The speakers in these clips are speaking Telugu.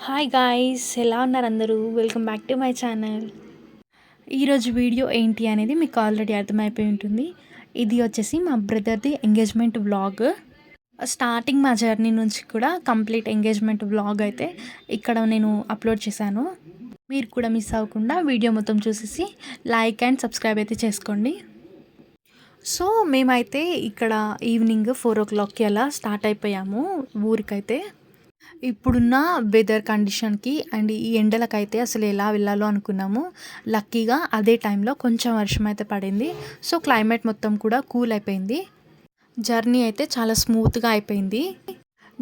హాయ్ గాయ్స్, ఎలా ఉన్నారు అందరూ? Welcome back to my channel. ఈరోజు వీడియో ఏంటి అనేది మీకు ఆల్రెడీ అర్థమైపోయి ఉంటుంది. ఇది వచ్చేసి మా బ్రదర్ది ఎంగేజ్మెంట్ వ్లాగ్. స్టార్టింగ్ మా జర్నీ నుంచి కూడా కంప్లీట్ ఎంగేజ్మెంట్ వ్లాగ్ అయితే ఇక్కడ నేను అప్లోడ్ చేశాను. మీరు కూడా మిస్ అవ్వకుండా వీడియో మొత్తం చూసేసి లైక్ అండ్ సబ్స్క్రైబ్ అయితే చేసుకోండి. సో మేమైతే ఇక్కడ ఈవినింగ్ 4 o'clockకి అలా స్టార్ట్ అయిపోయాము ఊరికైతే. ఇప్పుడున్న వెదర్ కండిషన్కి అండ్ ఈ ఎండలకైతే అసలు ఎలా వెళ్ళాలో అనుకున్నాము. లక్కీగా అదే టైంలో కొంచెం వర్షం అయితే పడింది. సో క్లైమేట్ మొత్తం కూడా కూల్ అయిపోయింది. జర్నీ అయితే చాలా స్మూత్గా అయిపోయింది.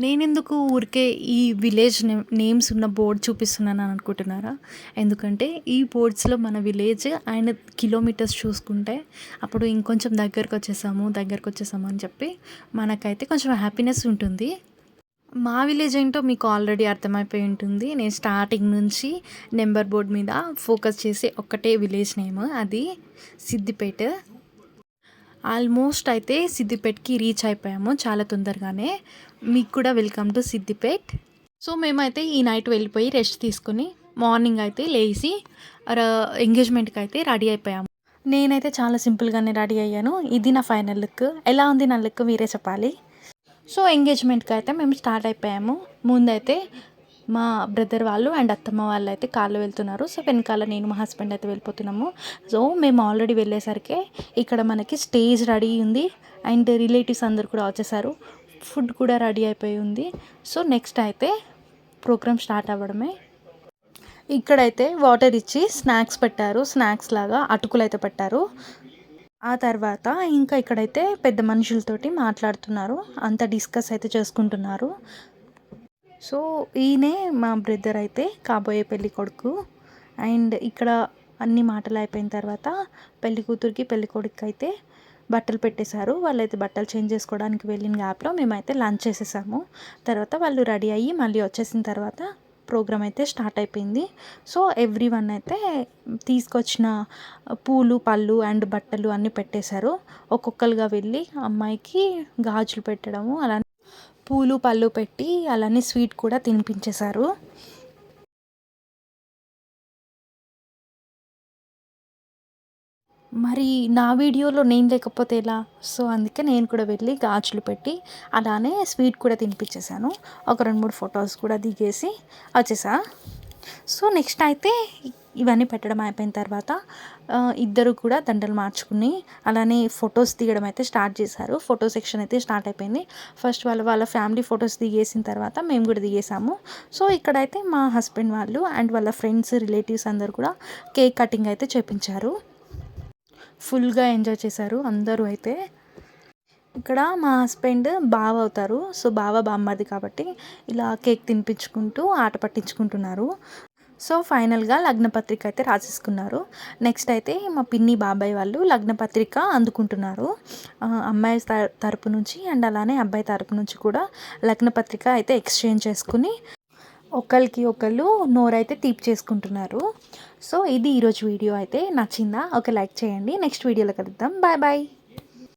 నేనెందుకు ఊరికే ఈ విలేజ్ నేమ్స్ ఉన్న బోర్డ్ చూపిస్తున్నాను అనుకుంటున్నారా? ఎందుకంటే ఈ బోర్డ్స్లో మన విలేజ్ అండ్ కిలోమీటర్స్ చూసుకుంటే అప్పుడు ఇంకొంచెం దగ్గరకు వచ్చేసాము అని చెప్పి మనకైతే కొంచెం హ్యాపీనెస్ ఉంటుంది. మా విలేజ్ ఏంటో మీకు ఆల్రెడీ అర్థమైపోయి ఉంటుంది. నేను స్టార్టింగ్ నుంచి నెంబర్ బోర్డ్ మీద ఫోకస్ చేసే ఒక్కటే విలేజ్ నేమ్, అది సిద్దిపేట. ఆల్మోస్ట్ అయితే సిద్దిపేటకి రీచ్ అయిపోయాము చాలా తొందరగానే. మీకు కూడా వెల్కమ్ టు సిద్దిపేట్. సో మేమైతే ఈ నైట్ వెళ్ళిపోయి రెస్ట్ తీసుకుని మార్నింగ్ అయితే లేచి ఎంగేజ్మెంట్కి అయితే రెడీ అయిపోయాము. నేనైతే చాలా సింపుల్గానే రెడీ అయ్యాను. ఇది నా ఫైనల్ లుక్. ఎలా ఉంది నా లుక్ మీరే చెప్పాలి. సో ఎంగేజ్మెంట్కి అయితే మేము స్టార్ట్ అయిపోయాము. ముందైతే మా బ్రదర్ వాళ్ళు అండ్ అత్తమ్మ వాళ్ళు అయితే కార్లో వెళ్తున్నారు. సో వెనకాల నేను మా హస్బెండ్ అయితే వెళ్ళిపోతున్నాము. సో మేము ఆల్రెడీ వెళ్ళేసరికి ఇక్కడ మనకి స్టేజ్ రెడీ ఉంది అండ్ రిలేటివ్స్ అందరు కూడా వచ్చేసారు. ఫుడ్ కూడా రెడీ అయిపోయి ఉంది. సో నెక్స్ట్ అయితే ప్రోగ్రామ్ స్టార్ట్ అవ్వడమే. ఇక్కడైతే వాటర్ ఇచ్చి స్నాక్స్ పెట్టారు. స్నాక్స్ లాగా అటుకులు అయితే పెట్టారు. ఆ తర్వాత ఇంకా ఇక్కడైతే పెద్ద మనుషులతోటి మాట్లాడుతున్నారు. అంతా డిస్కస్ అయితే చేసుకుంటున్నారు. సో ఈయనే మా బ్రదర్ అయితే కాబోయే పెళ్ళి కొడుకు. అండ్ ఇక్కడ అన్ని మాటలు అయిపోయిన తర్వాత పెళ్లి కూతురికి పెళ్లి కొడుకు అయితే బట్టలు పెట్టేశారు. వాళ్ళైతే బట్టలు చేంజ్ చేసుకోవడానికి వెళ్ళిన గ్యాప్లో మేమైతే లంచ్ చేసేసాము. తర్వాత వాళ్ళు రెడీ అయ్యి మళ్ళీ వచ్చేసిన తర్వాత ప్రోగ్రామ్ అయితే స్టార్ట్ అయిపోయింది. సో ఎవ్రీ వన్ అయితే తీసుకొచ్చిన పూలు పళ్ళు అండ్ బట్టలు అన్నీ పెట్టేశారు. ఒక్కొక్కరుగా వెళ్ళి అమ్మాయికి గాజులు పెట్టడము, అలానే పూలు పళ్ళు పెట్టి అలానే స్వీట్ కూడా తినిపించేశారు. మరి నా వీడియోలో నేను లేకపోతే ఎలా? సో అందుకే నేను కూడా వెళ్ళి గాజులు పెట్టి అలానే స్వీట్ కూడా తినిపించేశాను. ఒక 2-3 ఫొటోస్ కూడా దిగేసి వచ్చేసా. సో నెక్స్ట్ అయితే ఇవన్నీ పెట్టడం అయిపోయిన తర్వాత ఇద్దరు కూడా దండలు మార్చుకుని అలానే ఫొటోస్ దిగడం అయితే స్టార్ట్ చేశారు. ఫోటో సెక్షన్ అయితే స్టార్ట్ అయిపోయింది. ఫస్ట్ వాళ్ళ ఫ్యామిలీ ఫొటోస్ దిగేసిన తర్వాత మేము కూడా దిగేసాము. సో ఇక్కడైతే మా హస్బెండ్ వాళ్ళు అండ్ వాళ్ళ ఫ్రెండ్స్ రిలేటివ్స్ అందరు కూడా కేక్ కటింగ్ అయితే చేపించారు. ఫుల్గా ఎంజాయ్ చేశారు అందరూ. అయితే ఇక్కడ మా హస్బెండ్ బావ అవుతారు. సో బావ బామ్మది కాబట్టి ఇలా కేక్ తినిపించుకుంటూ ఆట పట్టించుకుంటున్నారు. సో ఫైనల్గా లగ్నపత్రిక అయితే రాసేసుకున్నారు. నెక్స్ట్ అయితే మా పిన్ని బాబాయ్ వాళ్ళు లగ్నపత్రిక అందుకుంటున్నారు. అమ్మాయి తరపు నుంచి అండ్ అలానే అబ్బాయి తరపు నుంచి కూడా లగ్నపత్రిక అయితే ఎక్స్చేంజ్ చేసుకుని ఒకరికి ఒకళ్ళు నోరైతే తీపి చేసుకుంటున్నారు. సో ఇది ఈరోజు వీడియో అయితే నచ్చిందా? ఒక లైక్ చేయండి. నెక్స్ట్ వీడియోలో కలుద్దాం. Bye bye.